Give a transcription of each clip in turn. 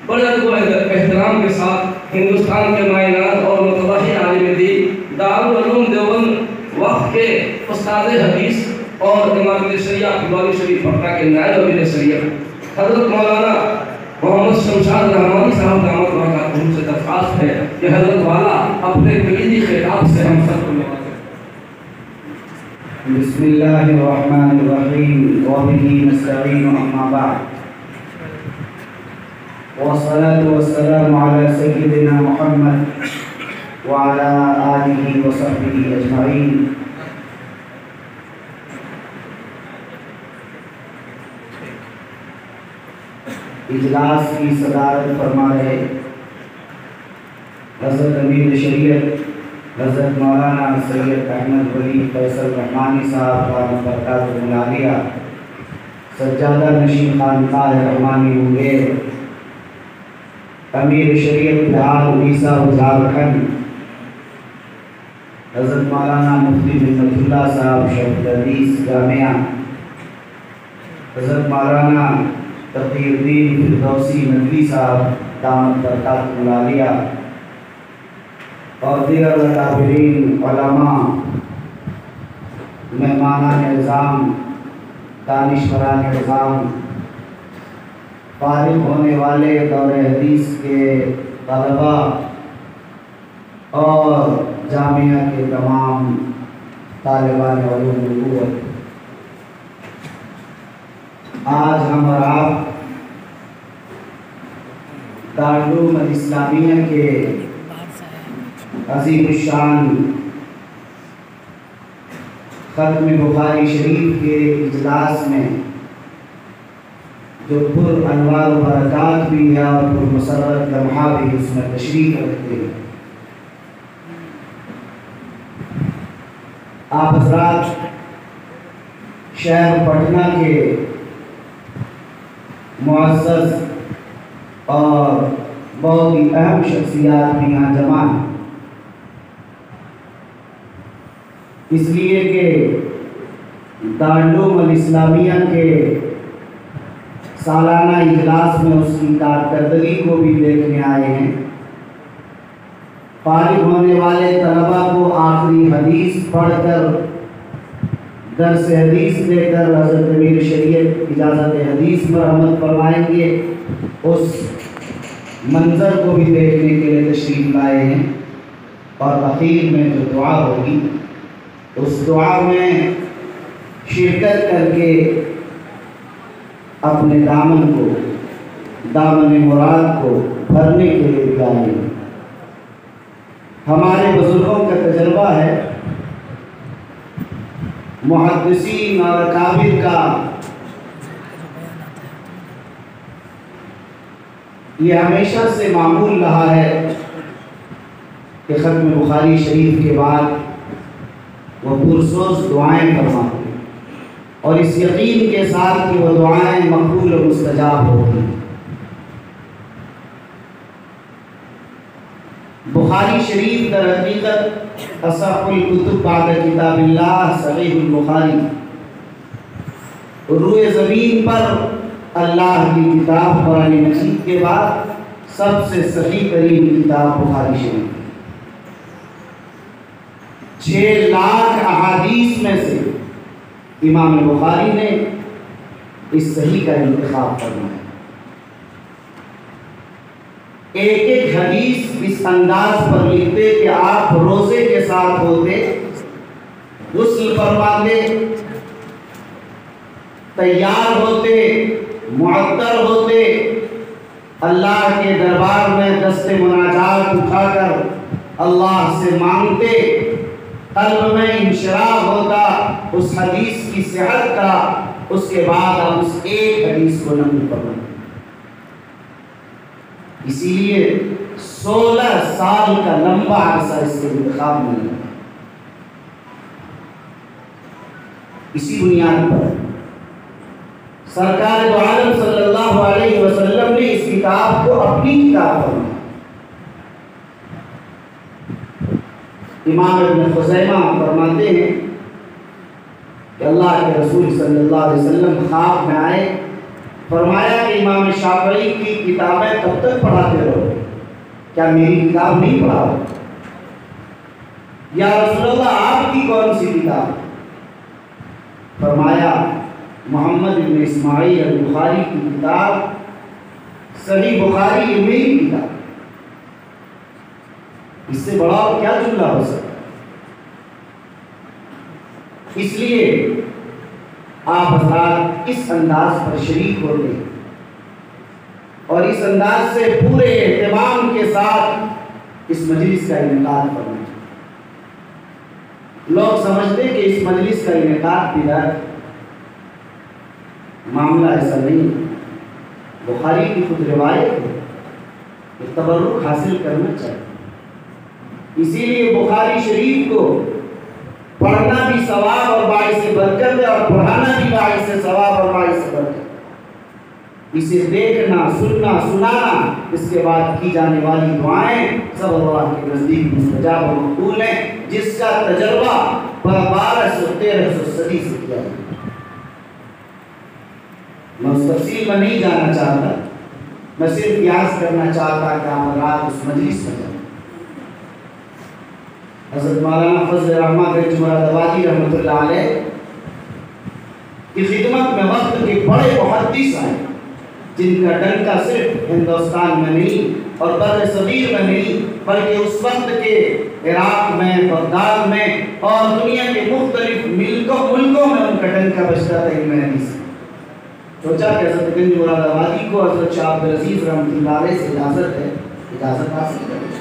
بڑے ادب و احترام کے ساتھ ہندوستان کے مائنات اور متباہی عالم دین دارالعلوم دیوبند وقت کے استاد حدیث اور امام شریعہ بخاری شریف پٹنہ کے نائب امیر شریعت حضرت مولانا محمد شمشاد رحمانی صاحب دامت برکاتہ سے درخواست ہے کہ حضرت والا اپنے کلیدی خطاب سے ہم سب کو نوازیں۔ بسم اللہ الرحمن الرحیم وبہ نستعین اما بعد والصلاة والسلام علی سیدنا محمد وعلى آلہ وصحبہ اجمعین۔ اجلاس کی صدارت فرما رہے حضرت امیر شریعت حضرت مولانا سید احمد ولی فیصل رحمانی صاحب دامت برکاتہ العالیہ، سجادہ نشین خانقاہ رحمانی منگیر، امیر شریعت بہار اڑیسہ و جھارکھنڈ حضرت مولانا مفتی منت اللہ صاحب شیخ الحدیث جامعہ، حضرت مولانا تقی الدین فردوسی ندوی صاحب دامت برکاتہ العالیہ، اور دیگر اکابرین علماء، مہمانان اعظام، دانشوران اعظام، فارغ ہونے والے دور حدیث کے طلباء اور جامعہ کے تمام طالبان علوم نبوت، آج ہم اور آپ دارالعلوم الاسلامیہ کے عظیم الشان ختم بخاری شریف کے اجلاس میں جو پر انوار و برکات بھی ہے اور پر مسرت لمحہ بھی اس میں تشریف رکھتے ہیں، آپ حضرات شہر پٹنہ کے معزز اور بہت ہی اہم شخصیات بھی یہاں جمع ہیں، اس لیے کہ دارالعلوم الاسلامیہ کے سالانہ اجلاس میں اس کی کارکردگی کو بھی دیکھنے آئے ہیں۔ فارغ ہونے والے طلباء کو آخری حدیث پڑھ کر درس حدیث دے کر حضرت امیر شریعت اجازت حدیث پر عمل فرمائیں گے، اس منظر کو بھی دیکھنے کے لیے تشریف لائے ہیں، اور اخیر میں جو دعا ہوگی اس دعا میں شرکت کر کے اپنے دامن کو، دامن مراد کو بھرنے کے لیے بھی آئے ہیں۔ ہمارے بزرگوں کا تجربہ ہے، محدثین اور اکابر کا یہ ہمیشہ سے معمول رہا ہے کہ ختم بخاری شریف کے بعد وہ پرسوز دعائیں فرماتے ہیں، اور اس یقین کے ساتھ کہ وہ دعائیں مقبول و مستجاب ہوتی ہیں۔ بخاری شریف در حقیقت اصح الکتب بعد کتاب اللہ صحیح البخاری، روئے زمین پر اللہ کی کتاب قرآن مجید کے بعد سب سے صحیح ترین کتاب بخاری شریف، 6 لاکھ احادیث میں سے امام بخاری نے اس صحیح کا انتخاب کرنا ہے۔ ایک ایک حدیث اس انداز پر لکھتے کہ آپ روزے کے ساتھ ہوتے، غسل فرماتے، تیار ہوتے، معطر ہوتے، اللہ کے دربار میں دست مناجات اٹھا کر اللہ سے مانگتے، قلب میں انشراح ہوتا اس حدیث کی صحت کا، اس کے بعد آپ اس ایک حدیث کو نقل فرماتے۔ اسی لیے 16 سال کا لمبا عرصہ اس کے انتخاب میں لگا۔ اسی بنیاد پر سرکار دو عالم صلی اللہ علیہ وسلم نے اس کتاب کو اپنی کتاب فرمایا۔ امام ابن خزیمہ فرماتے ہیں کہ اللہ کے رسول صلی اللہ علیہ وسلم خواب میں آئے فرمایا کہ امام شافعی کی کتابیں کب تک پڑھاتے رہو، کیا میری کتاب نہیں پڑھاؤ؟ یا رسول اللہ آپ کی کون سی کتاب؟ فرمایا محمد بن اسماعیل البخاری کی کتاب، صحیح بخاری یہ میری کتاب۔ اس سے بڑا اور کیا جملہ ہو سکتا؟ اس لیے آپ حضرات اس انداز پر شریک ہو گئے اور اس انداز سے پورے اہتمام کے ساتھ اس مجلس کا انعقاد کرنا۔ لوگ سمجھتے کہ اس مجلس کا انعقاد بدعت، معاملہ ایسا نہیں۔ بخاری کی خود روایت ہے کہ تبرک حاصل کرنا چاہیے، اسی لیے بخاری شریف کو پڑھنا بھی ثواب اور باعث برکت ہے اور پڑھانا بھی باعث ثواب اور باعث برکت ہے۔ اسے دیکھنا، سننا، سنانا، اس کے بعد کی جانے والی دعائیں سب اللہ کے نزدیک مستجاب و مقبول ہیں، جس کا تجربہ 1213 صدی سے کیا ہے۔ میں اس تفصیل میں نہیں جانا چاہتا، میں صرف قیاس کرنا چاہتا کہ آپ رات اس مجلس میں جائیں۔ حضرت مولانا فضل الرحمن گنج مرادآبادی رحمۃ اللہ علیہ کی خدمت میں وقت کے بڑے محدث آئے، جن کا ڈنکا صرف ہندوستان میں نہیں اور بر صغیر میں نہیں بلکہ اس وقت کے عراق میں، بغداد میں اور دنیا کے مختلف ملکوں میں ان کا ڈنکا بجتا تھا۔ علم حدیث سوچا کہ حضرت گنج مرادآبادی کو حضرت شاہ عبدالعزیز رحمۃ اللہ علیہ سے اجازت ہے، اجازت حاصل کریں۔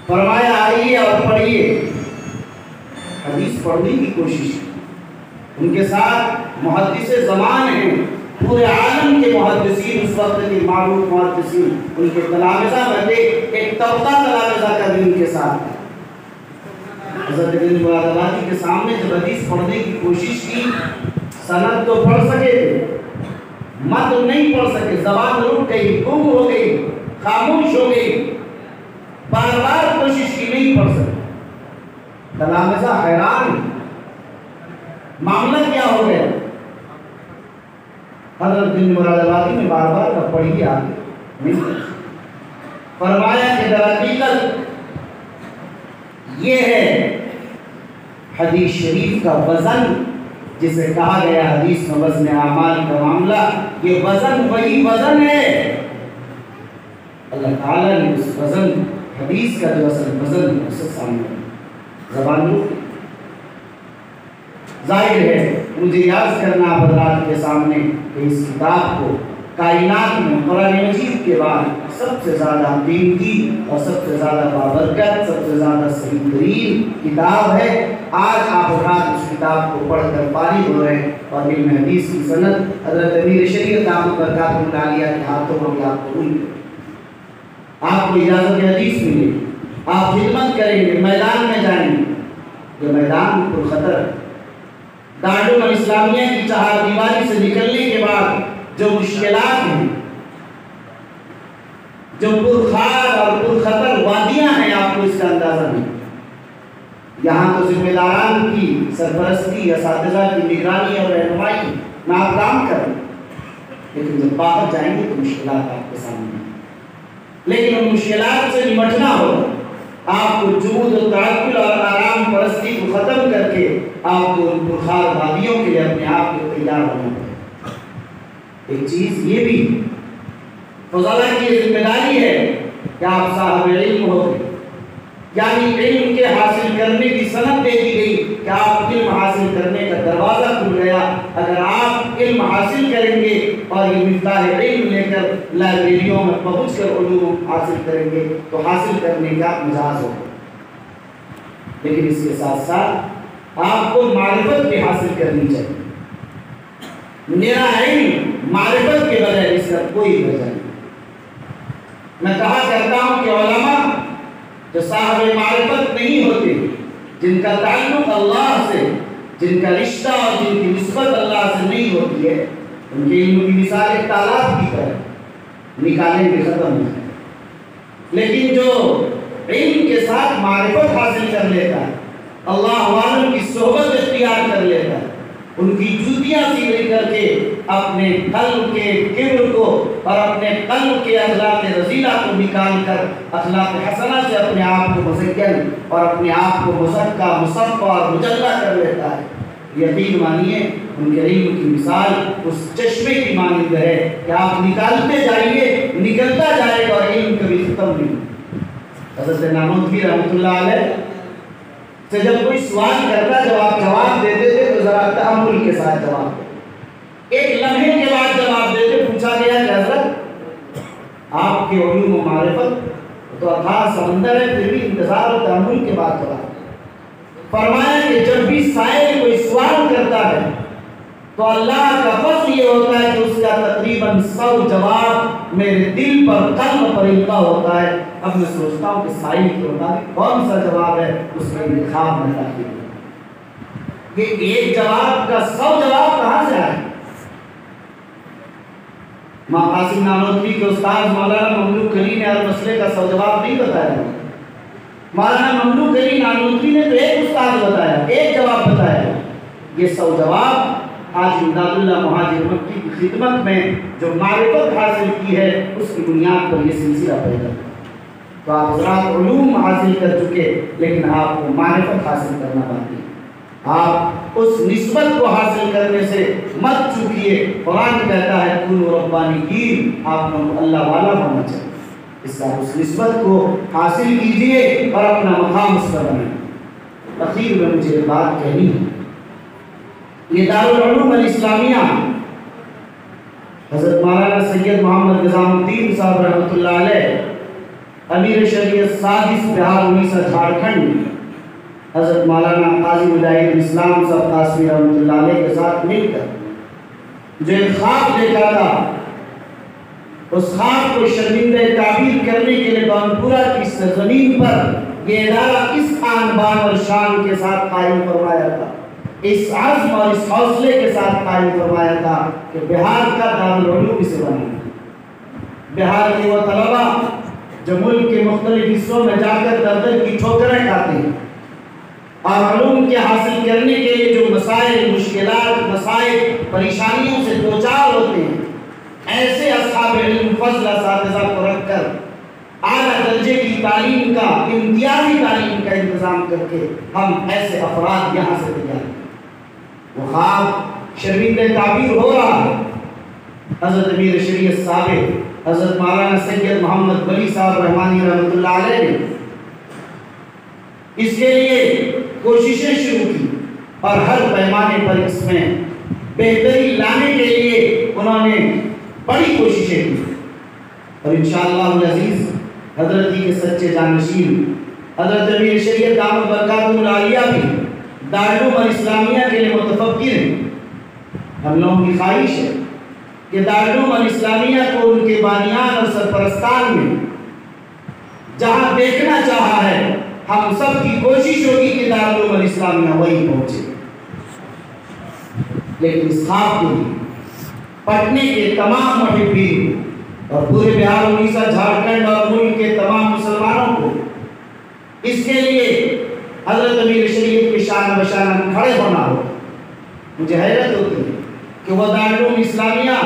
فرمایا آئیے اور پڑھیے، حدیث پڑھنے کی کوشش کی۔ ان کے ساتھ محدث زمان ہیں، پورے عالم کے محدثین، اس وقت کے معروف محدثین، ان کے تلامذہ میں تھے، ایک طبقہ تلامذہ کا بھی ان کے ساتھ تھا۔ حضرت گنج مرادآبادی کے سامنے جب حدیث پڑھنے کی کوشش کی، سند تو پڑھ سکے تھے، متن نہیں پڑھ سکے، زبان رک گئی، گم ہو گئی، خاموش ہو گئی، بار بار کوشش کی، نہیں پڑھ سکے۔ تلامذہ حیران، معاملہ کیا ہو گیا؟ حضرت گنج مرادآبادی نے بار بار کا پڑھی آگے نہیں پڑھ سکے۔ فرمایا کہ در حقیقت یہ ہے حدیث شریف کا وزن، جسے کہا گیا حدیث میں وزن اعمال کا معاملہ، یہ وزن وہی وزن ہے۔ اللہ تعالیٰ نے اس وزن، حدیث کا جو اصل وزن ہے اسے سامنے زبان روک۔ ظاہر ہے مجھے یاد کرنا حضرات کے سامنے کہ اس کتاب کو کائنات میں قرآن مجید کے بعد سب سے زیادہ قیمتی اور سب سے زیادہ بابرکت، سب سے زیادہ صحیح ترین کتاب ہے۔ آج آپ حضرات اس کتاب کو پڑھ کر فارغ ہو رہے ہیں اور علم حدیث کی سند حضرت امیر شریعت دامت برکاتہ العالیہ کے ہاتھوں میں بھی آپ قبول کریں۔ آپ کو اجازت حدیث ملے، آپ خدمت کریں گے، میدان میں جائیں گے، یہ میدان پر خطر ہے۔ دارالعلوم اسلامیہ کی چہار دیواری سے نکلنے کے بعد جو مشکلات ہیں، جو پرخار اور پرخطر وادیاں ہیں، آپ کو اس کا اندازہ نہیں۔ یہاں تو ذمہ داران کی سرپرستی، اساتذہ کی نگرانی اور رہنمائی میں آپ کام کریں، لیکن جب باہر جائیں گے تو مشکلات آپ کے سامنے ہیں۔ لیکن ان مشکلات سے نمٹنا ہوگا۔ آپ کو جمود و تعقل اور آرام پرستی کو ختم کر کے آپ کو ان پرخار وادیوں کے لیے اپنے آپ کو تیار ہونا ہے۔ ایک چیز یہ بھی فضلہ کی ذمہ داری ہے کہ آپ صاحب علم ہو گئے، یعنی علم کے حاصل کرنے کی سند دے دی گئی کہ آپ علم حاصل کرنے کا دروازہ کھل گیا۔ اگر آپ علم حاصل کریں گے اور یہ مفتاح علم لے کر لائبریریوں میں پہنچ کر علوم حاصل کریں گے تو حاصل کرنے کا مزاج ہوگا، لیکن اس کے ساتھ ساتھ آپ کو معرفت بھی حاصل کرنی چاہیے۔ میرا علم معرفت کے بغیر اس کا کوئی وجہ نہیں۔ میں کہا کرتا ہوں کہ علماء جو صاحب معرفت نہیں ہوتے، جن کا تعلق اللہ سے، جن کا رشتہ اور جن کی نسبت اللہ سے نہیں ہوتی ہے، ان کے علم کی مثال ایک تالاب کی طرح نکالیں گے، ختم ہو جائے۔ لیکن جو علم کے ساتھ معرفت حاصل کر لیتا ہے، اللہ والوں کی صحبت اختیار کر لیتا ہے، ان کی جوتیاں سیدھی کر کے اپنے قلب کے کبر کو اور اپنے قلب کے اخلاق رذیلہ کو نکال کر اخلاق حسنہ سے اپنے آپ کو مزین اور اپنے آپ کو مزکہ مصفہ اور مجلہ کر لیتا ہے۔ یقین مانیے ان کے علم کی مثال اس چشمے کی مانند ہے کہ آپ نکالتے جائیے، نکلتا جائے گا اور علم کبھی ختم نہیں۔ حضرت نانوتوی رحمۃ اللہ علیہ سے جب کوئی سوال کرتا جب آپ جواب دیتے تھے تو ذرا تأمل کے ساتھ جواب دے، ایک لمحے کے بعد جواب دیتے۔ پوچھا گیا کہ حضرت آپ کے علوم و معرفت تو اتھاہ سمندر ہے، پھر بھی انتظار و تأمل کے بعد جواب۔ فرمایا کہ جب بھی سائل کوئی سوال کرتا ہے تو اللہ کا فضل یہ ہوتا ہے کہ اس کا تقریباً 100 جواب میرے دل پر قلب پر القا ہوتا ہے۔ اب میں سوچتا ہوں کہ سائل کے مطابق کون سا جواب ہے، اس میں انتخاب میں داخل ہے کہ ایک جواب کا 100 جواب کہاں سے آئے۔ ماں قاسم نانوتوی کے استاد مولانا مملوک علی نے ہر مسئلے کا 100 جواب نہیں بتایا۔ مولانا مملوک علی نانوتوی نے تو ایک استاد بتایا، ایک جواب بتایا۔ یہ 100 جواب آج امداد اللہ مہاجر مکی کی خدمت میں جو معرفت حاصل کی ہے اس کی بنیاد پر یہ سلسلہ پیدا ہوا۔ تو آپ حضرات علوم حاصل کر چکے لیکن آپ کو معرفت حاصل کرنا باقی ہے۔ آپ اس نسبت کو حاصل کرنے سے مت چوکیے۔ قرآن کہتا ہے کونوا ربانیین، آپ کو اللہ والا ہونا چاہیے۔ اس کا اس نسبت کو حاصل کیجئے اور اپنا مقام اس پر بنائیں۔ اخیر میں مجھے ایک بات کہنی ہے، یہ دارالعلوم الاسلامیہ حضرت مولانا سید محمد نظام الدین صاحب رحمۃ اللہ علیہ امیر شریعت سادس بہار اڑیسہ جھارکھنڈ حضرت مولانا قاضی مجاہد اسلام صاحب قاسمی رحمۃ اللہ علیہ کے ساتھ مل کر جو ایک خواب دیکھا تھا، اس خواب کو شرمندہ تعبیر کرنے کے لیے بانپورہ کی سرزمین پر یہ ادارہ اس آن بان اور شان کے ساتھ قائم فرمایا تھا، اس عزم اور اس حوصلے کے ساتھ قائم فرمایا تھا کہ بہار کا دارالعلوم اسے بنا۔ بہار کے وہ طلبہ جو ملک کے مختلف حصوں میں جا کر در در کی ٹھوکریں کھاتے ہیں اور علوم کے حاصل کرنے کے لیے جو مسائل، مشکلات، مسائل، پریشانیوں سے دوچار ہوتے ہیں، ایسے اصحاب علم فضل اساتذہ کو رکھ کر اعلیٰ درجے کی تعلیم کا، امتیازی تعلیم کا انتظام کر کے ہم ایسے افراد یہاں سے تیار ہیں۔ وہ خواب شرمندہ تعبیر ہو رہا ہے۔ حضرت امیر شریعت صاحب حضرت مولانا سید محمد ولی صاحب رحمانی رحمۃ اللہ علیہ نے اس کے لیے کوششیں شروع کی اور ہر پیمانے پر اس میں بہتری لانے کے لیے انہوں نے بڑی کوششیں کی اور انشاءاللہ العزیز حضرت کے سچے جانشین حضرت امیر شریعت دامت برکاتہ العالیہ بھی دارالعلوم الاسلامیہ کے لیے متفکر ہیں۔ ہم لوگوں کی خواہش ہے کہ دارالعلوم الاسلامیہ کو ان کے بانیان اور سرپرستان میں جہاں دیکھنا چاہا ہے، ہم سب کی کوشش ہوگی کہ دارالعلوم الاسلامیہ وہی پہنچے۔ لیکن اس خواب کے لیے پٹنے کے تمام محبین اور پورے بہار اڑیسہ جھارکھنڈ اور ملک کے تمام مسلمانوں کو اس کے لیے حضرت امیر شریعت کی شان بشان کھڑے ہونا ہو۔ مجھے حیرت ہوتی ہے کہ وہ دارالعلوم اسلامیہ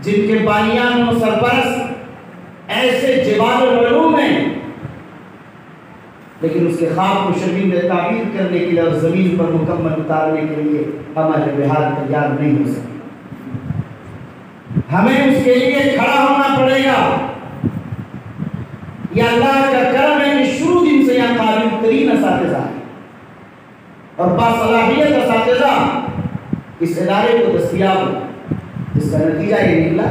جن کے بانیان و سرپرست ایسے جبال العلوم ہیں، لیکن اس کے خواب کو شرمندہ تعبیر کرنے کے لیے اور زمین پر مکمل اتارنے کے لیے ہمارے بہار تیار نہیں ہو سکتے۔ ہمیں اس کے لیے کھڑا ہونا پڑے گا۔ یہ اللہ کا کرم ہے کہ شروع دن سے یہاں قابل ترین اساتذہ ہیں اور باصلاحیت اساتذہ اس ادارے کو دستیاب ہو، جس کا نتیجہ یہ نکلا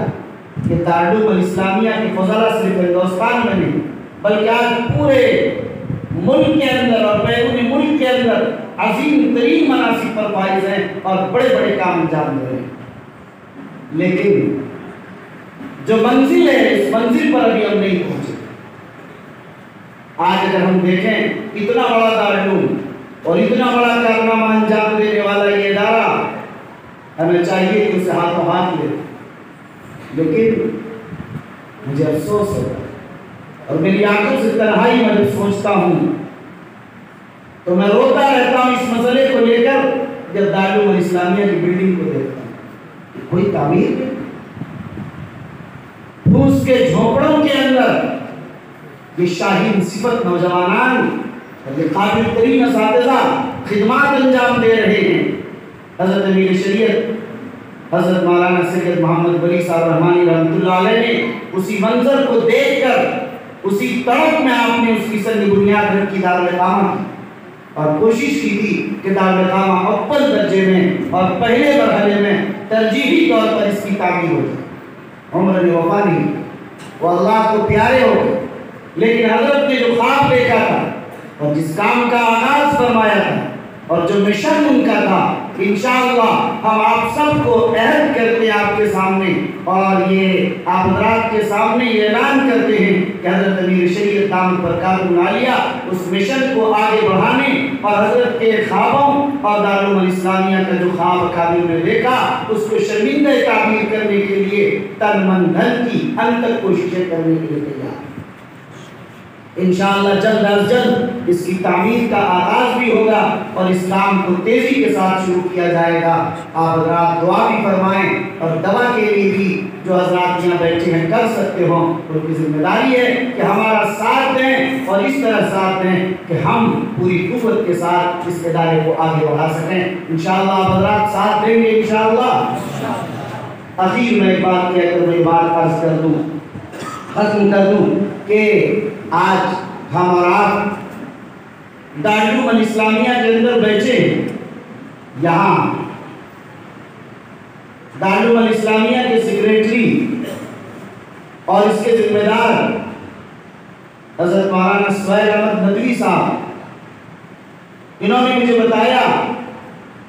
کہ دارالعلوم الاسلامیہ کی فضلہ صرف ہندوستان میں نہیں بلکہ آج پورے ملک کے اندر اور بیرون ملک کے اندر عظیم ترین مناصب پر فائز ہیں اور بڑے بڑے کام انجام دے رہے ہیں۔ لیکن جو منزل ہے اس منزل پر ابھی ہم نہیں پہنچے۔ آج اگر ہم دیکھیں اتنا بڑا دارالعلوم اور اتنا بڑا کارنامہ انجام دینے والا یہ ادارہ، ہمیں چاہیے کہ اسے ہاتھوں ہاتھ لے، لیکن مجھے افسوس ہے اور میری آنکھوں سے تنہائی میں جب سوچتا ہوں تو میں روتا رہتا ہوں اس مسئلے کو لے کر جب دارالعلوم اسلامیہ کی بلڈنگ کو دیکھتا ہوں، کوئی تعمیر نہیں، پھوس کے جھونپڑوں کے اندر یہ شاہین صفت نوجوانان اور یہ قابل ترین اساتذہ خدمات انجام دے رہے ہیں۔ حضرت امیر شریعت حضرت مولانا سید محمد ولی صاحب رحمانی رحمۃ اللہ علیہ نے اسی منظر کو دیکھ کر اسی تڑپ میں آپ نے اس کی سنگ بنیاد رکھی دارالقامہ کی اور کوشش کی تھی کہ دارالقامہ اول درجے میں اور پہلے مرحلے میں ترجیحی طور پر اس کی تعمیر ہو جائے۔ عمر نے وفا نہیں، وہ اللہ کو پیارے ہو گئے، لیکن حضرت نے جو خواب دیکھا تھا اور جس کام کا آغاز فرمایا تھا اور جو مشن ان کا تھا، انشاءاللہ ہم آپ سب کو عہد کرتے ہیں آپ کے سامنے اور یہ آپ حضرات کے سامنے یہ اعلان کرتے ہیں کہ حضرت امیر شریعت دامت برکاتہ العالیہ اس مشن کو آگے بڑھانے اور حضرت کے خوابوں اور دارالعلوم اسلامیہ کا جو خواب اکابر نے دیکھا اس کو شرمندہ تعبیر کرنے کے لیے تن من دھن کی انت تک کوششیں کرنے کے لیے تیار۔ انشاءاللہ جلد از جلد اس کی تعمیر کا آغاز بھی ہوگا اور اس کام کو تیزی کے ساتھ شروع کیا جائے گا۔ آپ حضرات دعا بھی فرمائیں اور دوا کے لیے بھی جو حضرات یہاں بیٹھے ہیں کر سکتے ہوں، ان کی ذمہ داری ہے کہ ہمارا ساتھ دیں اور اس طرح ساتھ دیں کہ ہم پوری قوت کے ساتھ اس ادارے کو آگے بڑھا سکیں۔ انشاءاللہ آپ حضرات ساتھ دیں گے انشاءاللہ۔ اخیر میں ایک بات کہہ کر میں بات عرض کر دوں، ختم کر دوں کہ آج ہم اور آپ دارالعلوم الاسلامیہ کے اندر بیٹھے ہیں، یہاں دارالعلوم الاسلامیہ کے سیکریٹری اور اس کے ذمہ دار حضرت مولانا سہیل احمد ندوی صاحب، انہوں نے مجھے بتایا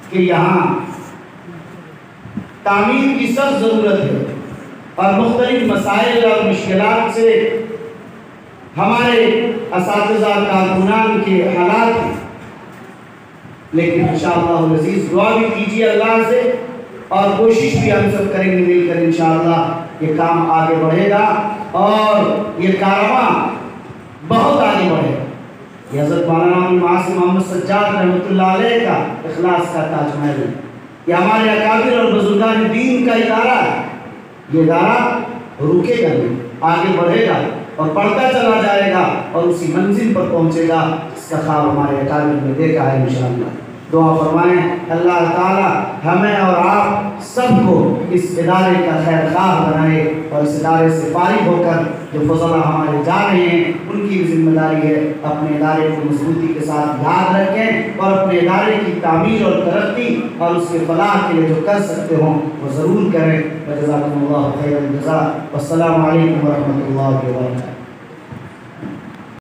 کہ یہاں تعمیر کی سخت ضرورت ہے اور مختلف مسائل اور مشکلات سے ہمارے اساتذہ کارکنان کے حالات ہیں، لیکن انشاءاللہ العزیز دعا بھی کیجیے اللہ سے اور کوشش بھی ہم سب کریں گے مل کر انشاءاللہ یہ کام آگے بڑھے گا اور یہ کارواں بہت آگے بڑھے گا۔ یہ حضرت مولانا معاصم محمد سجاد رحمۃ اللہ علیہ کا اخلاص کا تاج محل ہے، یہ ہمارے اکابر اور بزرگان دین کا ادارہ ہے، یہ ادارہ رکے گا نہیں، آگے بڑھے گا اور بڑھتا چلا جائے گا اور اسی منزل پر پہنچے گا اس کا خواب ہمارے اکابر نے دیکھا ہے انشاءاللہ۔ دعا فرمائیں اللہ تعالی ہمیں اور آپ سب کو اس ادارے کا خیر خواہ بنائے اور اس ادارے سے فارغ ہو کر جو فضلہ ہمارے جا رہے ہیں ان کی بھی ذمہ داری ہے اپنے ادارے کو مضبوطی کے ساتھ یاد رکھیں اور اپنے ادارے کی تعمیر اور ترقی اور اس کے فلاح کے لیے جو کر سکتے ہوں وہ ضرور کریں۔ جزاکم اللہ خیر الجزاء، والسلام علیکم ورحمۃ اللہ وبرکاتہ۔